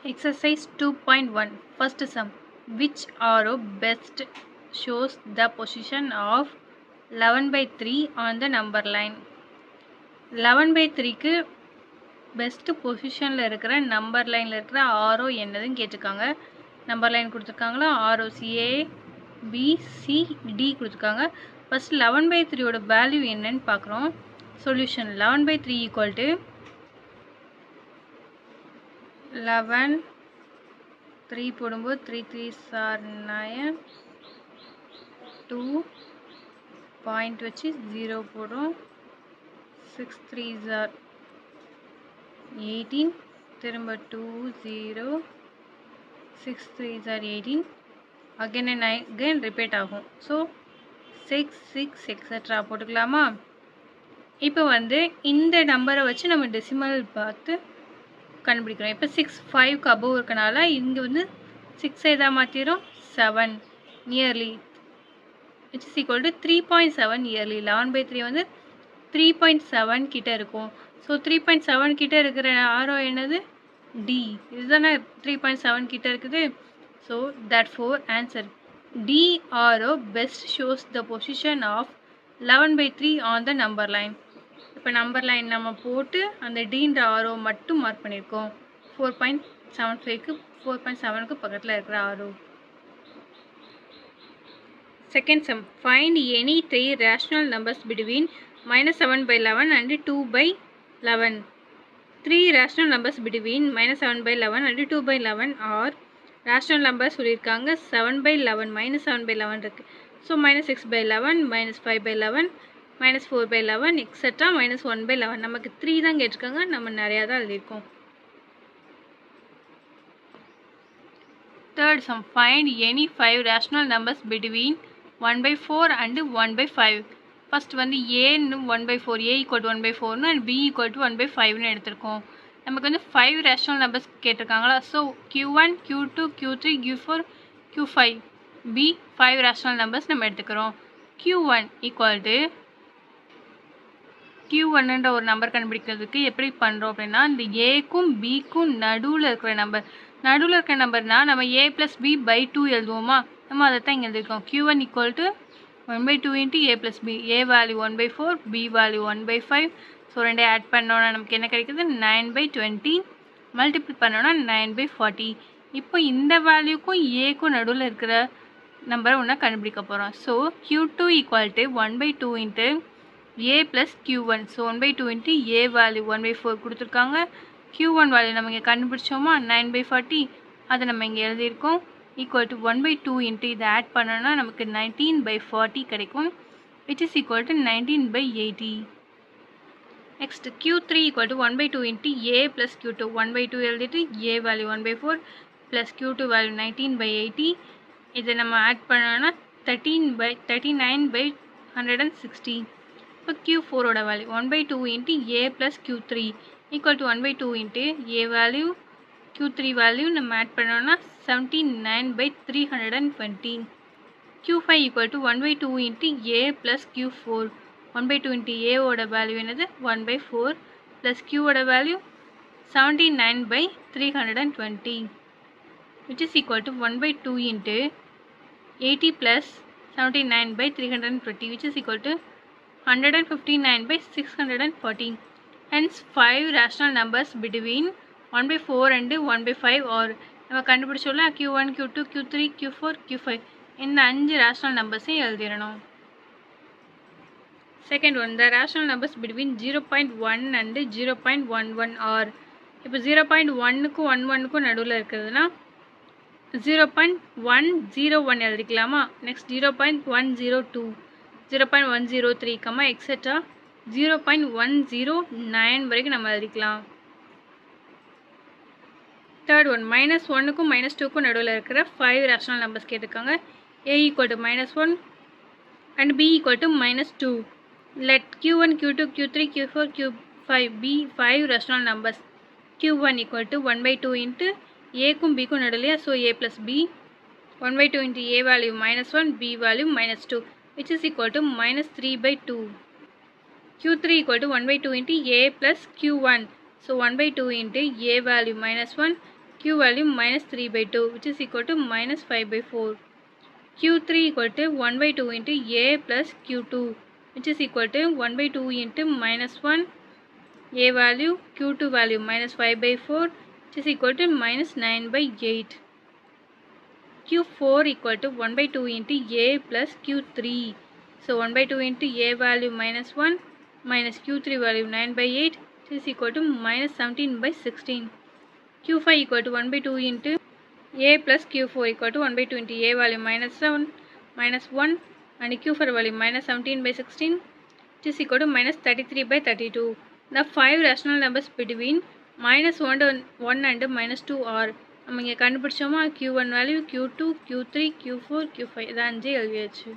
Exercise 2.1 First sum. Which arrow best shows the position of 11/3 on the number line? 11/3க்கு best பொசிஷனில் இருக்கிற number லைனில் இருக்கிற arrow என்னதுன்னு கேட்டிருக்காங்க. நம்பர் லைன் கொடுத்துருக்காங்களா, arrows A B C D கொடுத்துருக்காங்க. ஃபஸ்ட் 11/3யோட வேல்யூ என்னன்னு பார்க்குறோம். சொல்யூஷன் 11/3 ஈக்குவல் டு 11 3 போடும்போது 3 3s are 9 2 பாயிண்ட் வச்சு 0 போடும் 6 3s are 18 திரும்ப 2 0 6 3s are 18 again and again repeat ஆகும். ஸோ 6 6 எக்ஸெட்ரா போட்டுக்கலாமா? இப்போ வந்து இந்த நம்பரை வச்சு நம்ம டெசிமல் பார்த்து கண்டுபிடிக்கிறோம். இப்போ 6 5க்கு அபோவ் இருக்கனால இங்கே வந்து 6 எதா மாற்றிடும் 7 nearly which is equal to 3.7 nearly 11/3 வந்து 3.7 கிட்ட இருக்கும். ஸோ 3.7 கிட்ட இருக்கிற ஆரோ என்னது டி, இதுதானே 3.7 கிட்ட இருக்குது. So that for answer D arrow best shows the position of 11/3 on the number line. இப்போ நம்பர் லைன் நம்ம போட்டு அந்த டீன்ற ஆரோ மட்டும் மார்க் பண்ணியிருக்கோம். 4.75க்கு 4.7க்கு பக்கத்தில் இருக்கிற arrow. Second sum. Find any 3 rational numbers between -7/11 and 2/11. 3 rational numbers between -7/11 and 2/11 are rational number சொல்லியிருக்காங்க. 7/11 -7/11 இருக்குது. So -6/11 -5/11 -4/11 etcetera -1/11. நமக்கு 3 தான் கேட்டிருக்காங்க, நம்ம நிறையா தான் எழுதியிருக்கோம். Third sum. Find any 5 rational numbers between 1/4 and 1/5. First வந்து ஏன்னு 1/4 A equal to 1/4 and B equal to 1/5ன்னு எடுத்திருக்கோம். நமக்கு வந்து 5 ரேஷனல் நம்பர்ஸ் கேட்டிருக்காங்களா. So Q1 Q2 Q3 Q4 Q5 be 5 rational numbers நம்ம எடுத்துக்கிறோம். Q1 ஈக்குவல் டு Q1ன்ற ஒரு நம்பர் கண்டுபிடிக்கிறதுக்கு எப்படி பண்ணுறோம் அப்படின்னா, இந்த ஏக்கும் பிக்கும் நடுவில் இருக்கிற நம்பர்னா நம்ம a + b/2 எழுதுவோமா, நம்ம அதை தான் இங்கே எழுதியிருக்கோம். Q1 equal to 1/2 × a + b. a value 1/4, b value 1/5. So ரெண்டே ஆட் பண்ணோன்னா நமக்கு என்ன கிடைக்குது 9/20. மல்டிபிள் பண்ணோன்னா 9/40. இப்போ இந்த வேல்யூக்கும் ஏக்கும் நடுவில் இருக்கிற நம்பரை ஒன்றா கண்டுபிடிக்க போகிறோம். So Q2 equal to 1/2 × a + Q1. So 1/2 × a value 1/4 கொடுத்துருக்காங்க. Q1 வேல்யூ நம்ம இங்கே கண்டுபிடிச்சோமா 9/40, அதை நம்ம இங்கே எழுதியிருக்கோம். ஈக்குவல் டு 1/2 × இதை ஆட் பண்ணோன்னா நமக்கு 19/40 கிடைக்கும், which is equal to 19/80. Next Q3 equal to 1/2 × a + Q2. 1/2 எழுதிட்டு a வேல்யூ 1/4 + Q2 வேல்யூ 19/80. இதை நம்ம ஆட் பண்ணோன்னா 39/160. இப்போ Q4ஓட value 1/2 × a + Q3 equal to 1/2 × a value Q3 value நம்ம ஆட் பண்ணோன்னா 79/320. Q5 equal to 1/2 × a + Q4. 1/2 × a-ஓட வேல்யூ என்னது 1/4 + Q-ஓட value 79/320, which is equal to 1/2 × 80 + 79/320, which is equal to 159/640. Hence 5 rational numbers between 1/4 and 1/5 or நம்ம கண்டுபிடிச்சோம்ல Q1 Q2 Q3 Q4 Q5 இந்த 5 rational நம்பர்ஸையும் எழுதிடணும். Second one, the rational numbers between 0.1 and 0.11 are. இப்போ 0.1க்கும் 11க்கும் நடுவில் இருக்கிறதுனா 0.101 எழுதிக்கலாமா. நெக்ஸ்ட் 0.102 0.103 எக்ஸெட்ரா 0.109 வரைக்கும் நம்ம எழுதிக்கலாம். தேர்ட் ஒன், -1க்கும் -2க்கும் நடுவில் இருக்கிற 5 ரேஷனல் நம்பர்ஸ் கேட்டிருக்காங்க. a equal to -1 and b equal to -2. let Q1 Q2 Q3 Q4 Q5 be 5 rational numbers. Q1 equal to 1/2 × ஏக்கும் பிக்கும் நடுலையா, so a + b. 1/2 × a value -1, b value -2, which is equal to -3/2. Q3 equal to 1/2 × a + Q1. So 1/2 × a value -1, Q value minus 3 by 2 which is equal to minus 5 by 4. Q3 equal to 1 by 2 into A plus Q2 which is equal to 1 by 2 into minus 1 A value, Q2 value minus 5 by 4 which is equal to minus 9 by 8. Q4 equal to 1 by 2 into A plus Q3. So 1 by 2 into A value minus 1 minus Q3 value 9 by 8 which is equal to minus 17 by 16. Q5 equal to 1 by 2 into A plus Q4 equal to 1 by 2 into A value minus 7 minus 1 and Q4 value minus 17 by 16 which is equal to minus 33 by 32. The 5 rational numbers between minus 1 and minus 2 are நம்ம இங்கே கண்டுபிடிச்சோமா Q1 value Q2 Q3 Q4 Q5 இது 5 எழுதியாச்சு.